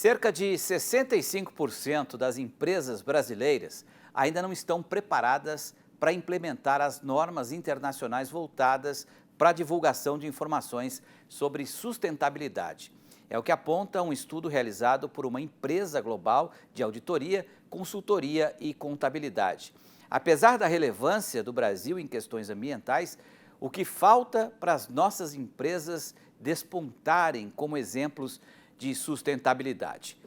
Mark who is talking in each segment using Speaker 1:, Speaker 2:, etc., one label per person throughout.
Speaker 1: Cerca de 65% das empresas brasileiras ainda não estão preparadas para implementar as normas internacionais voltadas para a divulgação de informações sobre sustentabilidade. É o que aponta um estudo realizado por uma empresa global de auditoria, consultoria e contabilidade. Apesar da relevância do Brasil em questões ambientais, o que falta para as nossas empresas despontarem como exemplos de sustentabilidade?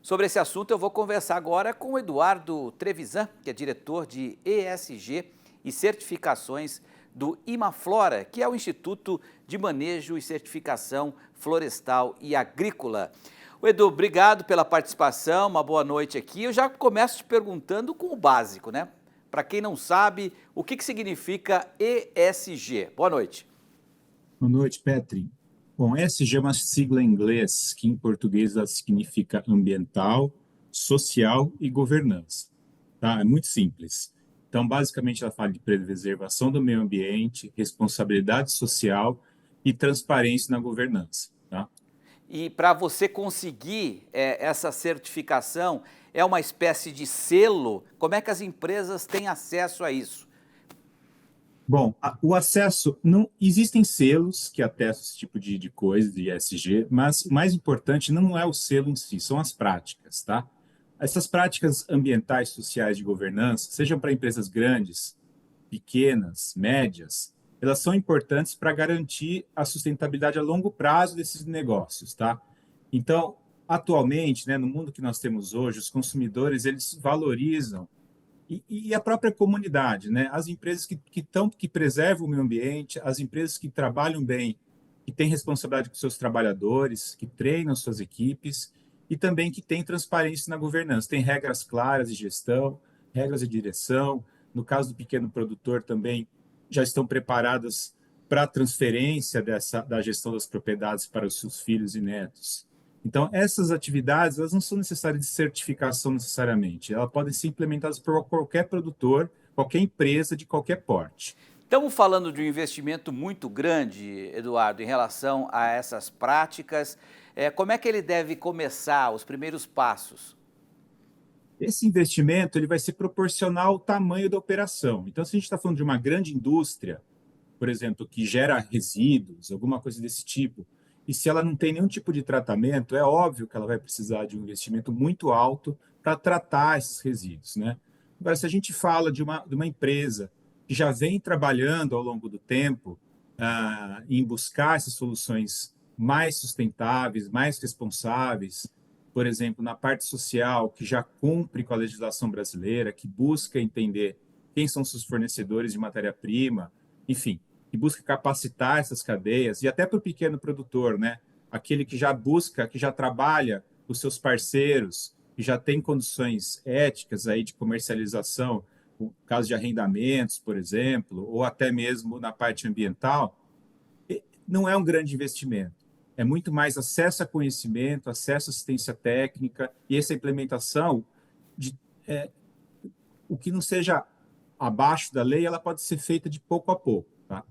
Speaker 1: Sobre esse assunto eu vou conversar agora com o Eduardo Trevisan, que é diretor de ESG e certificações do Imaflora, que é o Instituto de Manejo e Certificação Florestal e Agrícola. O Edu, obrigado pela participação, uma boa noite aqui. Eu já começo te perguntando com o básico, né? Para quem não sabe, o que significa ESG? Boa noite.
Speaker 2: Boa noite, Petri. Bom, ESG é uma sigla em inglês que em português ela significa ambiental, social e governança. Tá? É muito simples. Então, basicamente, ela fala de preservação do meio ambiente, responsabilidade social e transparência na governança. Tá?
Speaker 1: E para você conseguir essa certificação, é uma espécie de selo? Como é que as empresas têm acesso a isso?
Speaker 2: Bom, o acesso, não existem selos que atestam esse tipo de coisa, de ESG, mas o mais importante não é o selo em si, são as práticas, tá? Essas práticas ambientais, sociais de governança, sejam para empresas grandes, pequenas, médias, elas são importantes para garantir a sustentabilidade a longo prazo desses negócios, tá? Então, atualmente, né, no mundo que nós temos hoje, os consumidores, eles valorizam e a própria comunidade, né? As empresas que preservam o meio ambiente, as empresas que trabalham bem, que têm responsabilidade com seus trabalhadores, que treinam suas equipes e também que têm transparência na governança, tem regras claras de gestão, regras de direção. No caso do pequeno produtor também já estão preparadas para a transferência da gestão das propriedades para os seus filhos e netos. Então, essas atividades, elas não são necessárias de certificação necessariamente. Elas podem ser implementadas por qualquer produtor, qualquer empresa de qualquer porte.
Speaker 1: Estamos falando de um investimento muito grande, Eduardo, em relação a essas práticas. Como é que ele deve começar, os primeiros passos?
Speaker 2: Esse investimento ele vai ser proporcional ao tamanho da operação. Então, se a gente está falando de uma grande indústria, por exemplo, que gera resíduos, alguma coisa desse tipo, e se ela não tem nenhum tipo de tratamento, é óbvio que ela vai precisar de um investimento muito alto para tratar esses resíduos, né? Agora, se a gente fala de uma empresa que já vem trabalhando ao longo do tempo em buscar essas soluções mais sustentáveis, mais responsáveis, por exemplo, na parte social, que já cumpre com a legislação brasileira, que busca entender quem são seus fornecedores de matéria-prima, enfim, que busca capacitar essas cadeias, e até para o pequeno produtor, né? Aquele que já busca, que já trabalha com os seus parceiros, que já tem condições éticas aí de comercialização, no caso de arrendamentos, por exemplo, ou até mesmo na parte ambiental, não é um grande investimento. É muito mais acesso a conhecimento, acesso à assistência técnica e essa implementação de o que não seja abaixo da lei, ela pode ser feita de pouco a pouco, tá?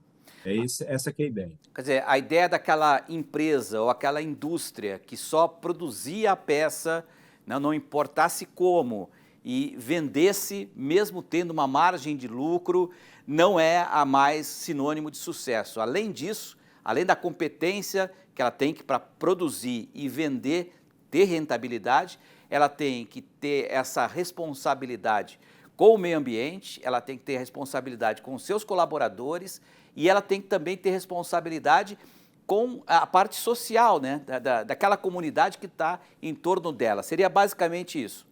Speaker 2: Essa que é a ideia.
Speaker 1: Quer dizer, a ideia daquela empresa ou aquela indústria que só produzia a peça, não importasse como, e vendesse, mesmo tendo uma margem de lucro, não é a mais sinônimo de sucesso. Além disso, além da competência que ela tem que para produzir e vender, ter rentabilidade, ela tem que ter essa responsabilidade com o meio ambiente, ela tem que ter responsabilidade com os seus colaboradores e ela tem que também ter responsabilidade com a parte social, né, daquela comunidade que está em torno dela. Seria basicamente isso.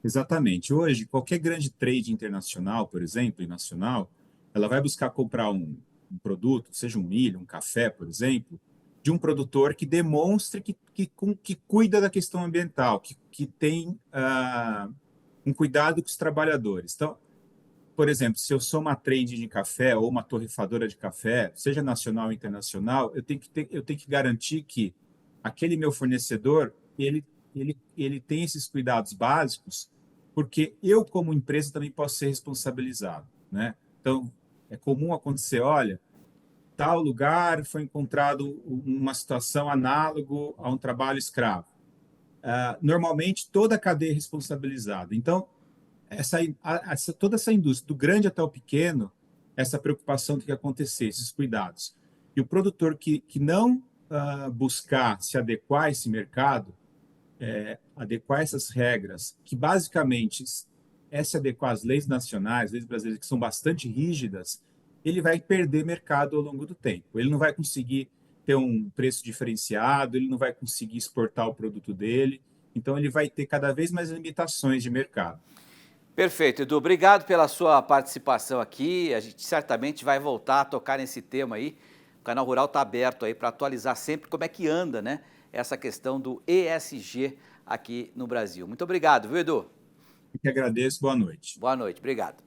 Speaker 2: Exatamente. Hoje, qualquer grande trade internacional, por exemplo, e nacional, ela vai buscar comprar um produto, seja um milho, um café, por exemplo, de um produtor que demonstre que cuida da questão ambiental, que tem um cuidado com os trabalhadores. Então, por exemplo, se eu sou uma trade de café ou uma torrefadora de café, seja nacional ou internacional, eu tenho que garantir que aquele meu fornecedor ele tem esses cuidados básicos, porque eu como empresa também posso ser responsabilizado, né? Então é comum acontecer, olha, tal lugar foi encontrado uma situação análogo a um trabalho escravo. normalmente toda a cadeia é responsabilizada. Então, toda essa indústria, do grande até o pequeno, essa preocupação tem que acontecer, esses cuidados. E o produtor que não buscar se adequar a esse mercado, adequar essas regras, que basicamente é se adequar às leis nacionais, leis brasileiras, que são bastante rígidas, ele vai perder mercado ao longo do tempo. Ele não vai conseguir ter um preço diferenciado, ele não vai conseguir exportar o produto dele, então ele vai ter cada vez mais limitações de mercado.
Speaker 1: Perfeito, Edu. Obrigado pela sua participação aqui. A gente certamente vai voltar a tocar nesse tema aí. O Canal Rural está aberto aí para atualizar sempre como é que anda, né, essa questão do ESG aqui no Brasil. Muito obrigado, viu, Edu?
Speaker 2: Eu que agradeço, boa noite.
Speaker 1: Boa noite, obrigado.